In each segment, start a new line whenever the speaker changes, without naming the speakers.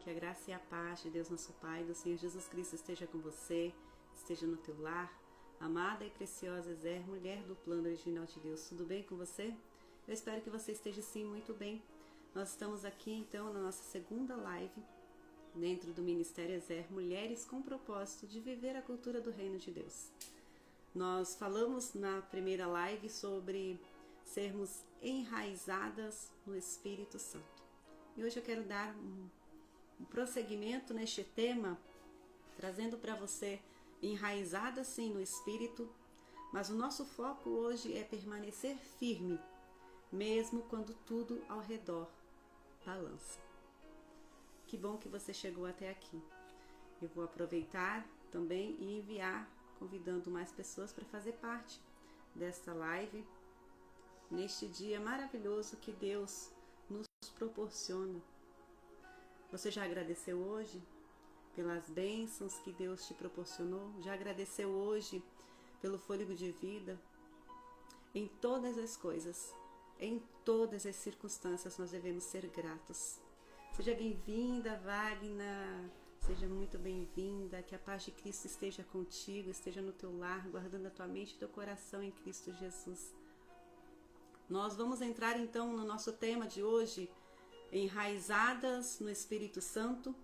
Que a graça e a paz de Deus nosso Pai, do Senhor Jesus Cristo esteja com você, esteja no teu lar. Amada e preciosa Ezer, mulher do plano original de Deus, tudo bem com você? Eu espero que você esteja sim muito bem. Nós estamos aqui então na nossa segunda live dentro do Ministério Ezer, Mulheres com propósito de viver a cultura do Reino de Deus. Nós falamos na primeira live sobre sermos enraizadas no Espírito Santo. E hoje eu quero dar um prosseguimento neste tema, trazendo para você enraizada sim no Espírito, mas o nosso foco hoje é permanecer firme, mesmo quando tudo ao redor balança. Que bom que você chegou até aqui. Eu vou aproveitar também e enviar, convidando mais pessoas para fazer parte desta live, neste dia maravilhoso que Deus nos proporciona. Você já agradeceu hoje pelas bênçãos que Deus te proporcionou? Já agradeceu hoje pelo fôlego de vida? Em todas as coisas, em todas as circunstâncias, nós devemos ser gratos. Seja bem-vinda, Wagner. Seja muito bem-vinda. Que a paz de Cristo esteja contigo, esteja no teu lar, guardando a tua mente e teu coração em Cristo Jesus. Nós vamos entrar então no nosso tema de hoje, enraizadas no Espírito Santo.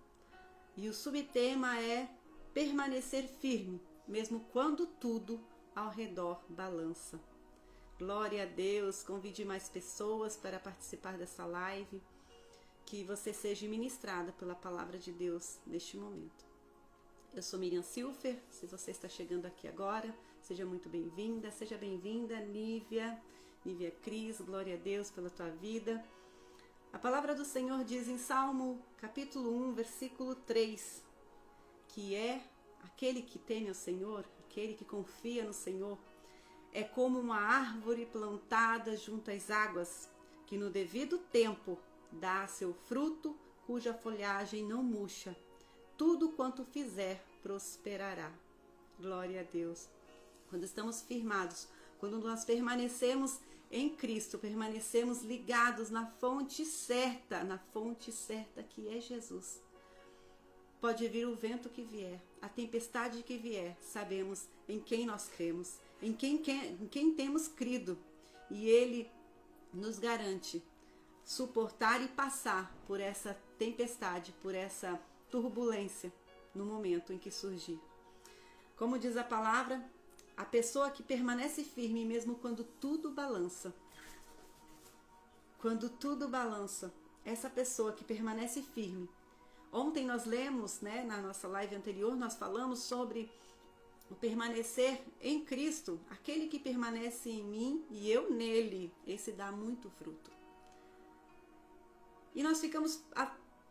E o subtema é permanecer firme, mesmo quando tudo ao redor balança. Glória a Deus, convide mais pessoas para participar dessa live, que você seja ministrada pela palavra de Deus neste momento. Eu sou Miriam Silfer, se você está chegando aqui agora, seja muito bem-vinda, Nívia Cris, glória a Deus pela tua vida. A palavra do Senhor diz em Salmo capítulo 1, versículo 3, que é aquele que teme ao Senhor, aquele que confia no Senhor, é como uma árvore plantada junto às águas, que no devido tempo dá seu fruto, cuja folhagem não murcha. Tudo quanto fizer prosperará. Glória a Deus. Quando estamos firmados, quando nós permanecemos em Cristo, permanecemos ligados na fonte certa que é Jesus. Pode vir o vento que vier, a tempestade que vier, sabemos em quem nós cremos, em quem temos crido, e Ele nos garante suportar e passar por essa tempestade, por essa turbulência no momento em que surgir. Como diz a palavra, a pessoa que permanece firme mesmo quando tudo balança. Quando tudo balança, essa pessoa que permanece firme. Ontem nós lemos, na nossa live anterior, nós falamos sobre o permanecer em Cristo. Aquele que permanece em mim e eu nele, esse dá muito fruto. E nós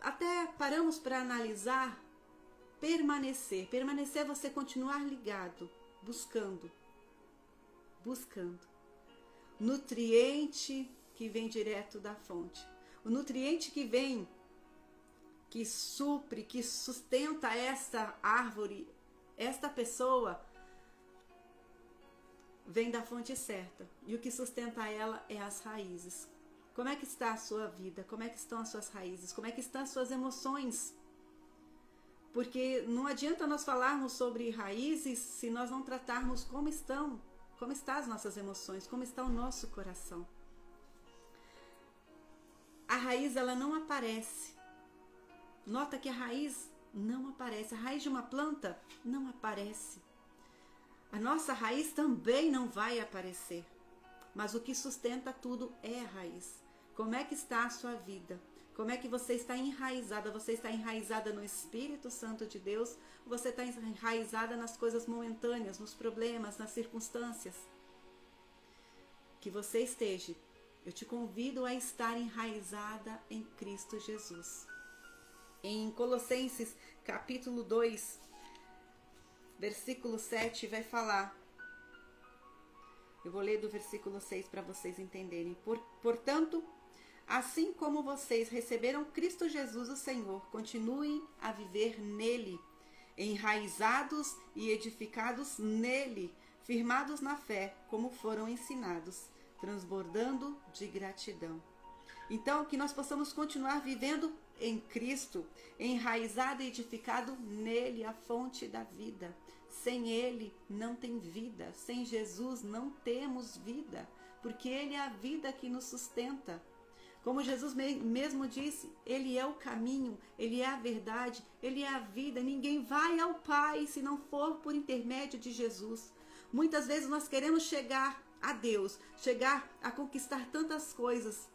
até paramos para analisar permanecer. Permanecer é você continuar ligado, buscando. Nutriente que vem direto da fonte. O nutriente que vem, que supre, que sustenta esta árvore, esta pessoa, vem da fonte certa. E o que sustenta ela é as raízes. Como é que está a sua vida? Como é que estão as suas raízes? Como é que estão as suas emoções? Porque não adianta nós falarmos sobre raízes se nós não tratarmos como estão as nossas emoções, como está o nosso coração. A raiz, ela não aparece. Nota que a raiz não aparece. A raiz de uma planta não aparece. A nossa raiz também não vai aparecer. Mas o que sustenta tudo é a raiz. Como é que está a sua vida? Como é que você está enraizada? Você está enraizada no Espírito Santo de Deus? Ou você está enraizada nas coisas momentâneas, nos problemas, nas circunstâncias? Que você esteja. Eu te convido a estar enraizada em Cristo Jesus. Em Colossenses capítulo 2, versículo 7, vai falar. Eu vou ler do versículo 6 para vocês entenderem. Portanto, assim como vocês receberam Cristo Jesus o Senhor, continuem a viver nele, enraizados e edificados nele, firmados na fé, como foram ensinados, transbordando de gratidão. Então, que nós possamos continuar vivendo em Cristo, enraizado e edificado nele, a fonte da vida. Sem ele não tem vida, sem Jesus não temos vida, porque ele é a vida que nos sustenta. Como Jesus mesmo disse, ele é o caminho, ele é a verdade, ele é a vida. Ninguém vai ao Pai se não for por intermédio de Jesus. Muitas vezes nós queremos chegar a Deus, chegar a conquistar tantas coisas.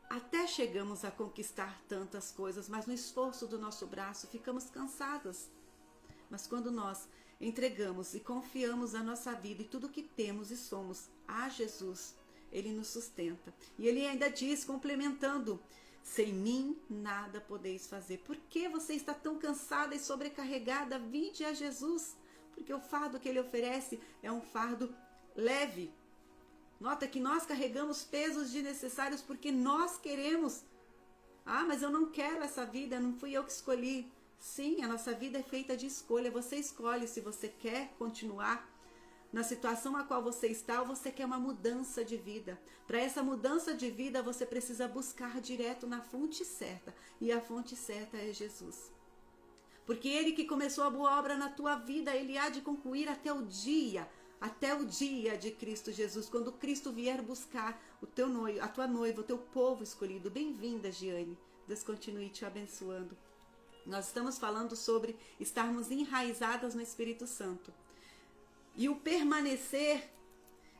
Até chegamos a conquistar tantas coisas, mas no esforço do nosso braço ficamos cansadas. Mas quando nós entregamos e confiamos a nossa vida e tudo que temos e somos a Jesus, ele nos sustenta. E ele ainda diz, complementando, sem mim nada podeis fazer. Por que você está tão cansada e sobrecarregada? Vinde a Jesus, porque o fardo que ele oferece é um fardo leve. Nota que nós carregamos pesos desnecessários porque nós queremos. Ah, mas eu não quero essa vida, não fui eu que escolhi. Sim, a nossa vida é feita de escolha. Você escolhe se você quer continuar na situação a qual você está ou você quer uma mudança de vida. Para essa mudança de vida, você precisa buscar direto na fonte certa. E a fonte certa é Jesus. Porque ele que começou a boa obra na tua vida, ele há de concluir até o dia de Cristo Jesus, quando Cristo vier buscar o teu noivo, a tua noiva, o teu povo escolhido. Bem-vinda, Giane. Deus continue te abençoando. Nós estamos falando sobre estarmos enraizadas no Espírito Santo. E o permanecer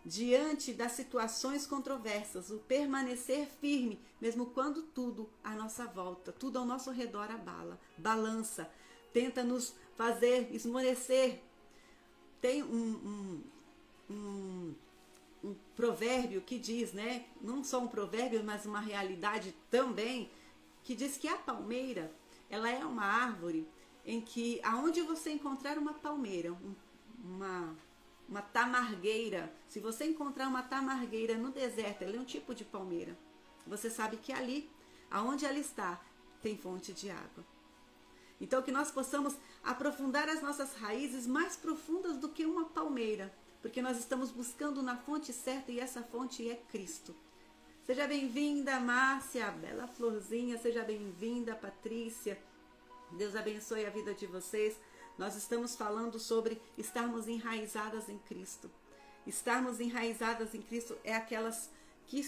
diante das situações controversas, o permanecer firme, mesmo quando tudo à nossa volta, tudo ao nosso redor abala, balança, tenta nos fazer esmorecer. Tem um provérbio que diz, né? Não só um provérbio, mas uma realidade também, que diz que a palmeira, ela é uma árvore em que, aonde você encontrar uma palmeira, uma tamargueira, se você encontrar uma tamargueira no deserto, ela é um tipo de palmeira, você sabe que ali, aonde ela está, tem fonte de água. Então, que nós possamos aprofundar as nossas raízes mais profundas do que uma palmeira, porque nós estamos buscando na fonte certa e essa fonte é Cristo. Seja bem-vinda, Márcia, bela florzinha, seja bem-vinda, Patrícia. Deus abençoe a vida de vocês. Nós estamos falando sobre estarmos enraizadas em Cristo. Estarmos enraizadas em Cristo é aquelas que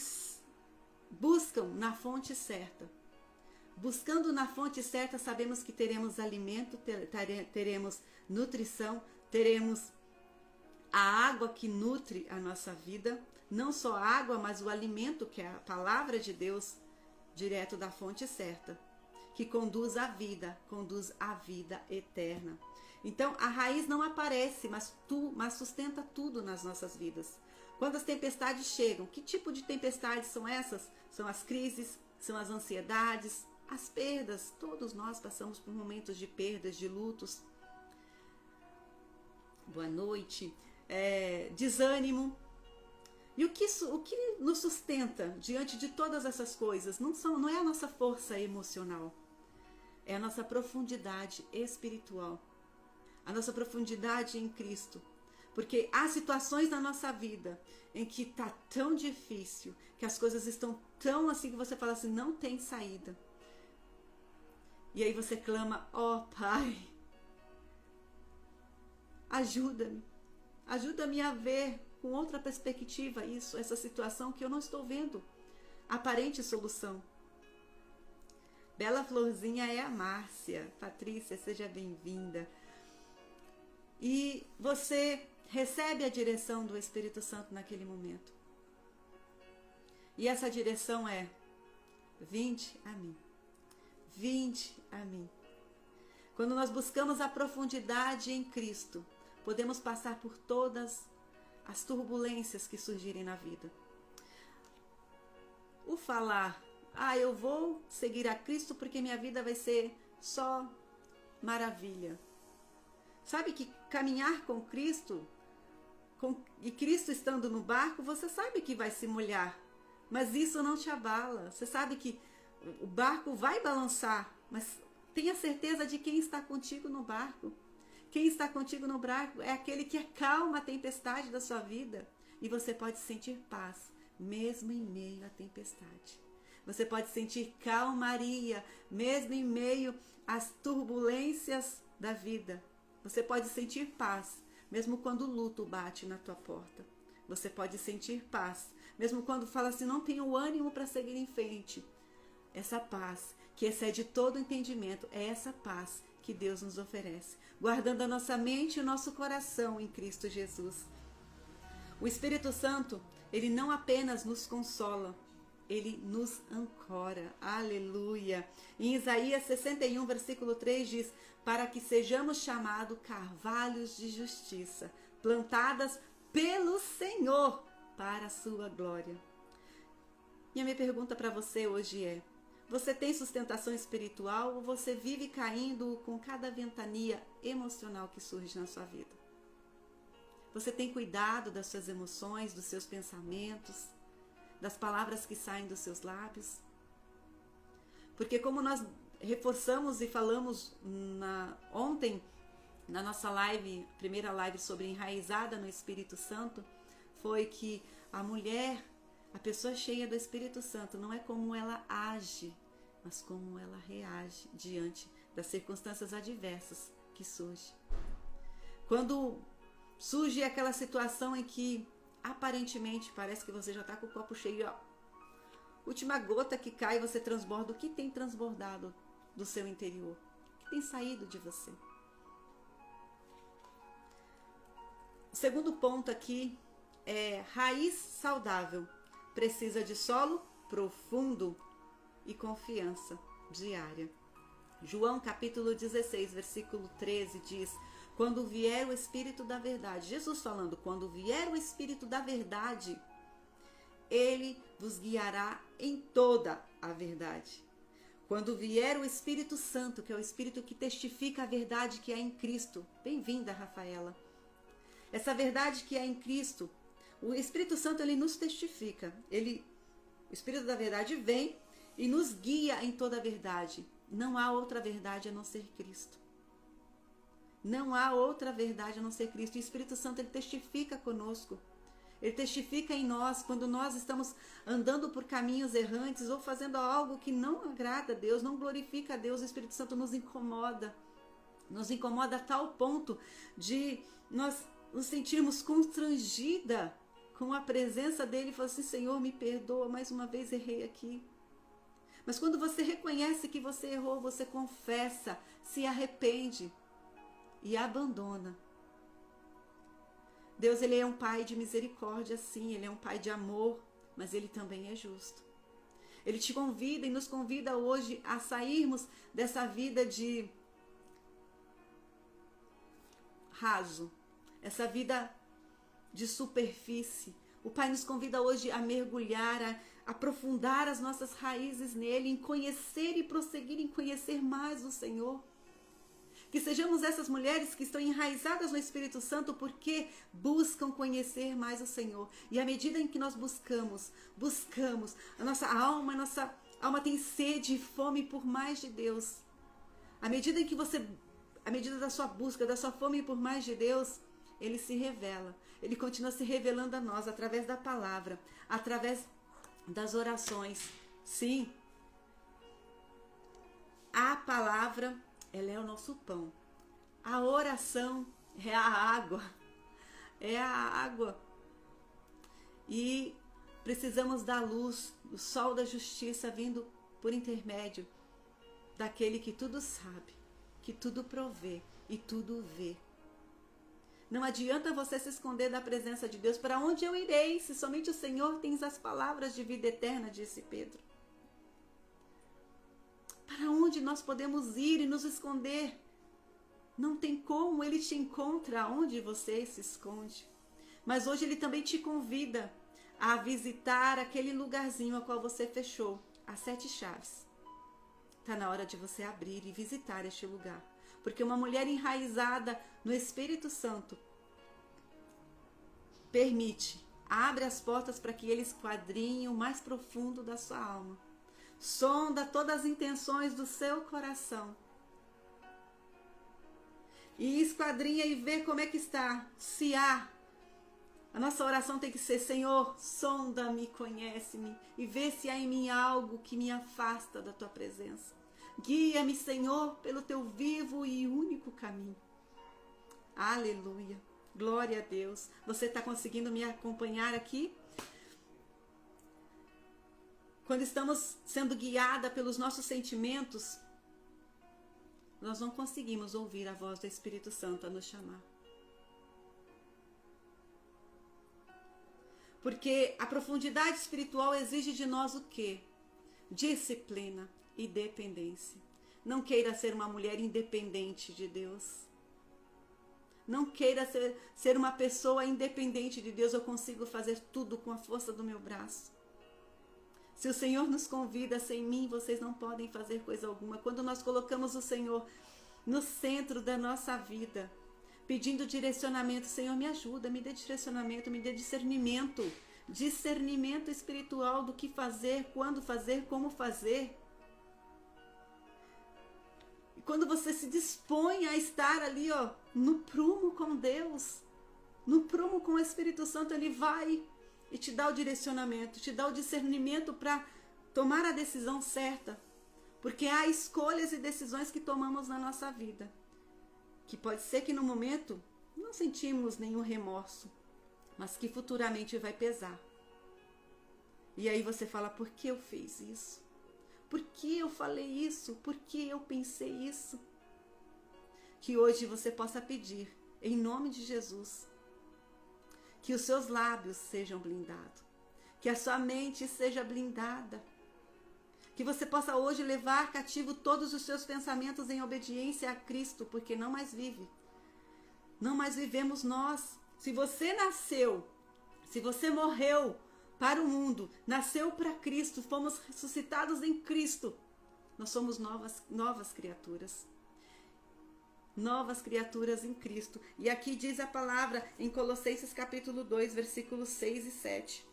buscam na fonte certa. Buscando na fonte certa, sabemos que teremos alimento, teremos nutrição, teremos a água que nutre a nossa vida. Não só a água, mas o alimento, que é a palavra de Deus, direto da fonte certa, que conduz à vida eterna. Então, a raiz não aparece, mas sustenta tudo nas nossas vidas. Quando as tempestades chegam, que tipo de tempestades são essas? São as crises, são as ansiedades, as perdas. Todos nós passamos por momentos de perdas, de lutos. Boa noite. Desânimo. E o que nos sustenta diante de todas essas coisas não é a nossa força emocional, é a nossa profundidade espiritual, a nossa profundidade em Cristo. Porque há situações na nossa vida em que está tão difícil, que as coisas estão tão assim que você fala assim, não tem saída. E aí você clama, ó Pai, ajuda-me a ver com outra perspectiva essa situação que eu não estou vendo aparente solução. Bela florzinha é a Márcia. Patrícia, seja bem-vinda. E você recebe a direção do Espírito Santo naquele momento. E essa direção é: vinde a mim. Vinde a mim. Quando nós buscamos a profundidade em Cristo, podemos passar por todas as turbulências que surgirem na vida. O falar, eu vou seguir a Cristo porque minha vida vai ser só maravilha. Sabe que caminhar com Cristo, e Cristo estando no barco, você sabe que vai se molhar, mas isso não te abala. Você sabe que o barco vai balançar, mas tenha certeza de quem está contigo no barco. Quem está contigo no barco é aquele que acalma a tempestade da sua vida. E você pode sentir paz, mesmo em meio à tempestade. Você pode sentir calmaria, mesmo em meio às turbulências da vida. Você pode sentir paz, mesmo quando o luto bate na tua porta. Você pode sentir paz, mesmo quando fala assim, não tenho ânimo para seguir em frente. Essa paz que excede todo entendimento, é essa paz que Deus nos oferece, guardando a nossa mente e o nosso coração em Cristo Jesus. O Espírito Santo, ele não apenas nos consola, ele nos ancora. Aleluia! Em Isaías 61, versículo 3 diz, para que sejamos chamados carvalhos de justiça, plantadas pelo Senhor para a sua glória. E a minha pergunta para você hoje é, você tem sustentação espiritual ou você vive caindo com cada ventania emocional que surge na sua vida? Você tem cuidado das suas emoções, dos seus pensamentos, das palavras que saem dos seus lábios? Porque como nós reforçamos e falamos ontem, na nossa live, primeira live sobre enraizada no Espírito Santo, foi que a mulher, a pessoa cheia do Espírito Santo, não é como ela age, mas como ela reage diante das circunstâncias adversas que surgem. Quando surge aquela situação em que aparentemente parece que você já está com o copo cheio, ó, última gota que cai, você transborda. O que tem transbordado do seu interior? O que tem saído de você? O segundo ponto aqui é raiz saudável. Precisa de solo profundo e confiança diária. João capítulo 16, versículo 13 diz, quando vier o Espírito da verdade, Jesus falando, quando vier o Espírito da verdade, ele vos guiará em toda a verdade. Quando vier o Espírito Santo, que é o Espírito que testifica a verdade que é em Cristo, bem-vinda, Rafaela. Essa verdade que é em Cristo, o Espírito Santo, ele nos testifica. O Espírito da verdade vem e nos guia em toda a verdade. Não há outra verdade a não ser Cristo. Não há outra verdade a não ser Cristo. O Espírito Santo, ele testifica conosco. Ele testifica em nós quando nós estamos andando por caminhos errantes ou fazendo algo que não agrada a Deus, não glorifica a Deus. O Espírito Santo nos incomoda. Nos incomoda a tal ponto de nós nos sentirmos constrangida com a presença dele e falar assim, Senhor, me perdoa, mais uma vez errei aqui. Mas quando você reconhece que você errou, você confessa, se arrepende e abandona. Deus, ele é um pai de misericórdia, sim, ele é um pai de amor, mas ele também é justo. Ele te convida e nos convida hoje a sairmos dessa vida de raso, essa vida de superfície. O Pai nos convida hoje a mergulhar, a aprofundar as nossas raízes nele, em conhecer e prosseguir em conhecer mais o Senhor. Que sejamos essas mulheres que estão enraizadas no Espírito Santo porque buscam conhecer mais o Senhor. E à medida em que nós buscamos, a nossa alma tem sede e fome por mais de Deus. À medida da sua busca, da sua fome por mais de Deus, ele se revela, ele continua se revelando a nós através da palavra, através das orações. Sim, a palavra, ela é o nosso pão. A oração é a água. É a água. E precisamos da luz, do sol da justiça vindo por intermédio daquele que tudo sabe, que tudo provê e tudo vê. Não adianta você se esconder da presença de Deus. Para onde eu irei, se somente o Senhor tem as palavras de vida eterna, disse Pedro. Para onde nós podemos ir e nos esconder? Não tem como, ele te encontra onde você se esconde. Mas hoje ele também te convida a visitar aquele lugarzinho a qual você fechou, as 7 chaves. Está na hora de você abrir e visitar este lugar. Porque uma mulher enraizada no Espírito Santo abre as portas para que ele esquadrinhe o mais profundo da sua alma. Sonda todas as intenções do seu coração. E esquadrinha e vê como é que está. Se há A nossa oração tem que ser: Senhor, sonda-me, conhece-me e vê se há em mim algo que me afasta da tua presença. Guia-me, Senhor, pelo teu vivo e único caminho. Aleluia. Glória a Deus. Você está conseguindo me acompanhar aqui? Quando estamos sendo guiada pelos nossos sentimentos, nós não conseguimos ouvir a voz do Espírito Santo a nos chamar. Porque a profundidade espiritual exige de nós o quê? Disciplina e dependência. Não queira ser uma mulher independente de Deus. Não queira ser uma pessoa independente de Deus. Eu consigo fazer tudo com a força do meu braço. Se o Senhor nos convida, sem mim vocês não podem fazer coisa alguma. Quando nós colocamos o Senhor no centro da nossa vida, pedindo direcionamento: Senhor, me ajuda, me dê direcionamento, me dê discernimento espiritual do que fazer, quando fazer, como fazer. E quando você se dispõe a estar ali, no prumo com Deus, no prumo com o Espírito Santo, Ele vai e te dá o direcionamento, te dá o discernimento para tomar a decisão certa. Porque há escolhas e decisões que tomamos na nossa vida, que pode ser que no momento não sentimos nenhum remorso, mas que futuramente vai pesar. E aí você fala: por que eu fiz isso? Por que eu falei isso? Por que eu pensei isso? Que hoje você possa pedir, em nome de Jesus, que os seus lábios sejam blindados, que a sua mente seja blindada, que você possa hoje levar cativo todos os seus pensamentos em obediência a Cristo, porque não mais vivemos nós. Se você nasceu, se você morreu para o mundo, nasceu para Cristo, fomos ressuscitados em Cristo, nós somos novas criaturas. Novas criaturas em Cristo. E aqui diz a palavra em Colossenses capítulo 2, versículos 6 e 7.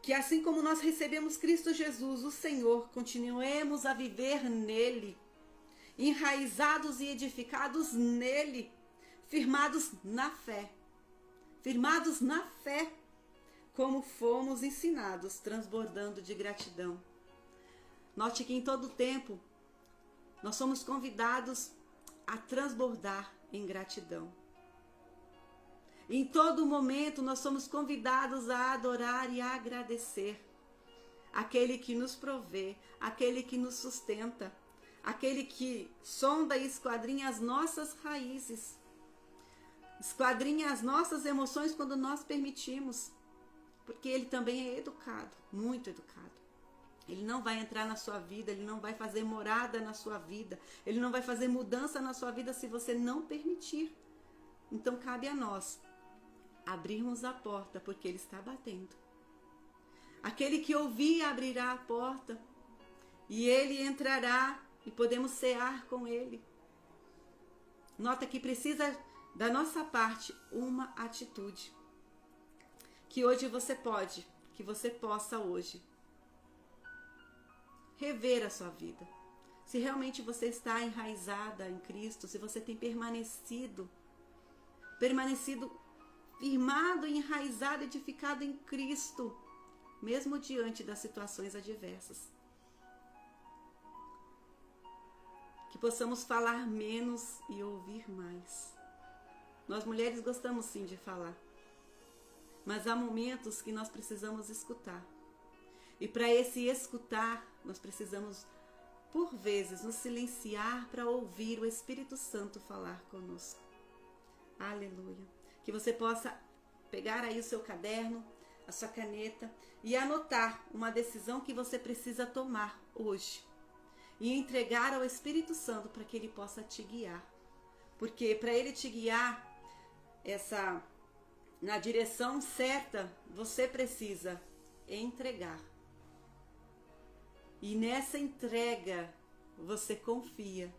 Que assim como nós recebemos Cristo Jesus, o Senhor, continuemos a viver nele, enraizados e edificados nele, firmados na fé, como fomos ensinados, transbordando de gratidão. Note que em todo tempo nós somos convidados a transbordar em gratidão. Em todo momento nós somos convidados a adorar e a agradecer aquele que nos provê, aquele que nos sustenta, aquele que sonda e esquadrinha as nossas raízes, esquadrinha as nossas emoções quando nós permitimos, porque ele também é educado, muito educado. Ele não vai entrar na sua vida, ele não vai fazer morada na sua vida, ele não vai fazer mudança na sua vida se você não permitir. Então cabe a nós abrirmos a porta, porque ele está batendo. Aquele que ouvir abrirá a porta e ele entrará e podemos cear com ele. Nota que precisa da nossa parte uma atitude. Que hoje que você possa hoje rever a sua vida. Se realmente você está enraizada em Cristo, se você tem permanecido firmado, enraizado, edificado em Cristo, mesmo diante das situações adversas. Que possamos falar menos e ouvir mais. Nós mulheres gostamos sim de falar, mas há momentos que nós precisamos escutar. E para esse escutar, nós precisamos, por vezes, nos silenciar para ouvir o Espírito Santo falar conosco. Aleluia. Que você possa pegar aí o seu caderno, a sua caneta e anotar uma decisão que você precisa tomar hoje. E entregar ao Espírito Santo para que ele possa te guiar. Porque para ele te guiar na direção certa, você precisa entregar. E nessa entrega, você confia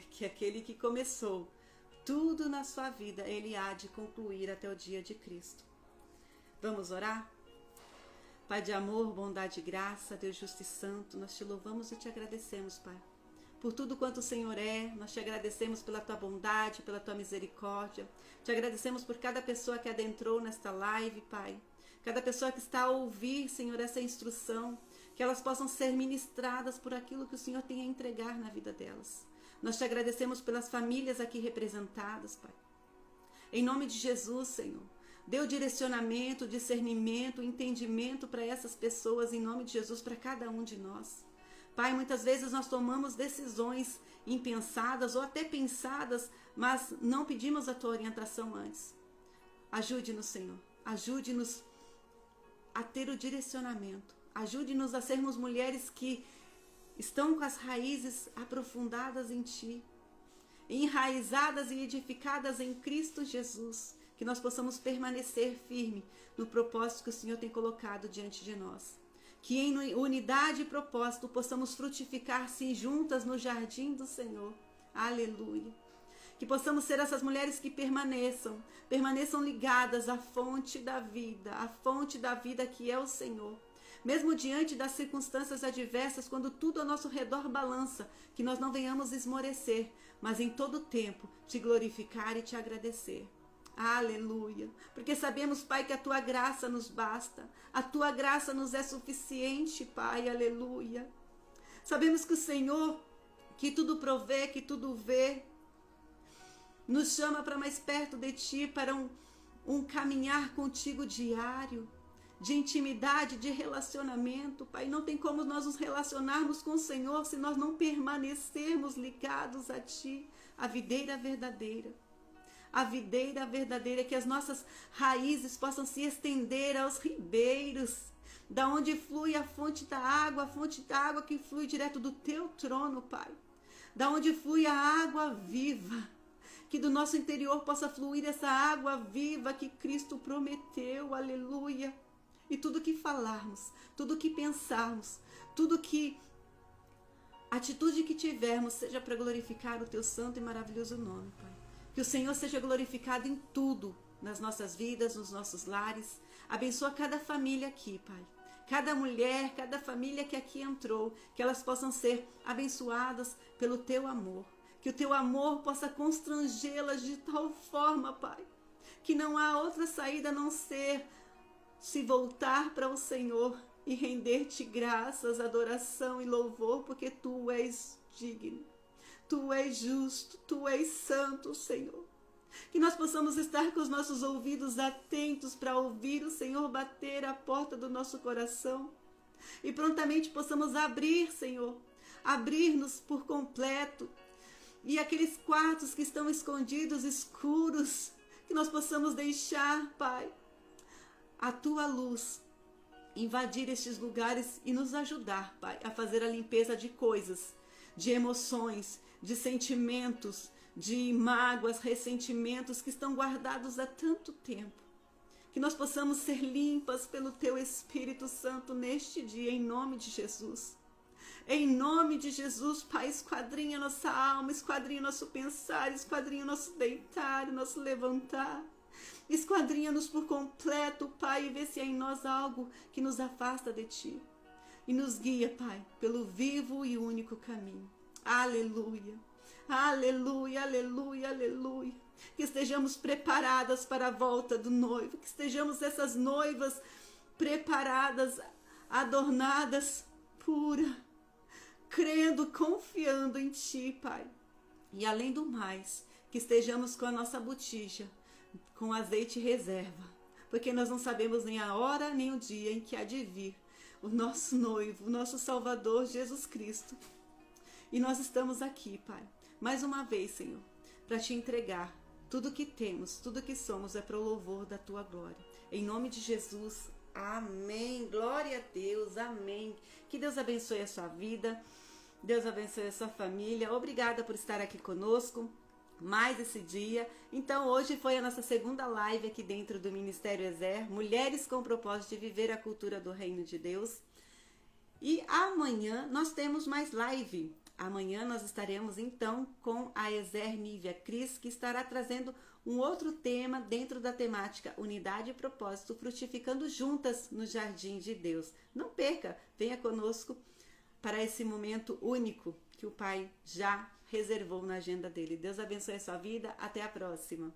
que aquele que começou tudo na sua vida, ele há de concluir até o dia de Cristo. Vamos orar? Pai de amor, bondade e graça, Deus justo e santo, nós te louvamos e te agradecemos, Pai, por tudo quanto o Senhor é. Nós te agradecemos pela tua bondade, pela tua misericórdia. Te agradecemos por cada pessoa que adentrou nesta live, Pai. Cada pessoa que está a ouvir, Senhor, essa instrução, que elas possam ser ministradas por aquilo que o Senhor tem a entregar na vida delas. Nós te agradecemos pelas famílias aqui representadas, Pai. Em nome de Jesus, Senhor, dê o direcionamento, discernimento, entendimento para essas pessoas, em nome de Jesus, para cada um de nós. Pai, muitas vezes nós tomamos decisões impensadas ou até pensadas, mas não pedimos a tua orientação antes. Ajude-nos, Senhor. Ajude-nos a ter o direcionamento. Ajude-nos a sermos mulheres que estão com as raízes aprofundadas em Ti, enraizadas e edificadas em Cristo Jesus, que nós possamos permanecer firme no propósito que o Senhor tem colocado diante de nós. Que em unidade e propósito possamos frutificar sim juntas no jardim do Senhor. Aleluia. Que possamos ser essas mulheres que permaneçam ligadas à fonte da vida que é o Senhor. Mesmo diante das circunstâncias adversas, quando tudo ao nosso redor balança, que nós não venhamos esmorecer, mas em todo tempo te glorificar e te agradecer. Aleluia. Porque sabemos, Pai, que a tua graça nos basta. A tua graça nos é suficiente, Pai. Aleluia. Sabemos que o Senhor, que tudo provê, que tudo vê, nos chama para mais perto de Ti, para um caminhar contigo diário, de intimidade, de relacionamento, Pai. Não tem como nós nos relacionarmos com o Senhor se nós não permanecermos ligados a Ti, a videira verdadeira. A videira verdadeira, que as nossas raízes possam se estender aos ribeiros, da onde flui a fonte da água que flui direto do Teu trono, Pai. Da onde flui a água viva. Que do nosso interior possa fluir essa água viva que Cristo prometeu, aleluia. E tudo que falarmos, tudo que pensarmos, tudo que atitude que tivermos, seja para glorificar o Teu santo e maravilhoso nome, Pai. Que o Senhor seja glorificado em tudo, nas nossas vidas, nos nossos lares. Abençoa cada família aqui, Pai. Cada mulher, cada família que aqui entrou, que elas possam ser abençoadas pelo Teu amor. Que o Teu amor possa constrangê-las de tal forma, Pai, que não há outra saída a não ser se voltar para o Senhor e render-te graças, adoração e louvor, porque Tu és digno, Tu és justo, Tu és santo, Senhor. Que nós possamos estar com os nossos ouvidos atentos para ouvir o Senhor bater a porta do nosso coração e prontamente possamos abrir, Senhor, abrir-nos por completo. E aqueles quartos que estão escondidos, escuros, que nós possamos deixar, Pai, a Tua luz invadir estes lugares e nos ajudar, Pai, a fazer a limpeza de coisas, de emoções, de sentimentos, de mágoas, ressentimentos que estão guardados há tanto tempo. Que nós possamos ser limpas pelo Teu Espírito Santo neste dia, em nome de Jesus. Em nome de Jesus, Pai, esquadrinha nossa alma, esquadrinha nosso pensar, esquadrinha nosso deitar, nosso levantar. Esquadrinha-nos por completo, Pai, e vê se há em nós algo que nos afasta de Ti. E nos guia, Pai, pelo vivo e único caminho. Aleluia, aleluia, aleluia, aleluia. Que estejamos preparadas para a volta do noivo, que estejamos essas noivas preparadas, adornadas, pura, crendo, confiando em Ti, Pai. E além do mais, que estejamos com a nossa botija, com azeite reserva, porque nós não sabemos nem a hora, nem o dia em que há de vir o nosso noivo, o nosso Salvador, Jesus Cristo. E nós estamos aqui, Pai, mais uma vez, Senhor, para Te entregar tudo que temos, tudo que somos, é para o louvor da Tua glória. Em nome de Jesus, amém. Glória a Deus, amém. Que Deus abençoe a sua vida, Deus abençoe a sua família. Obrigada por estar aqui conosco mais esse dia. Então hoje foi a nossa segunda live aqui dentro do Ministério Ezer, Mulheres com o propósito de viver a cultura do Reino de Deus. E amanhã nós temos mais live. Amanhã nós estaremos então com a Ezer Nívia Cris, que estará trazendo um outro tema dentro da temática Unidade e Propósito, frutificando juntas no Jardim de Deus. Não perca, venha conosco para esse momento único que que o Pai já reservou na agenda dele. Deus abençoe a sua vida. Até a próxima.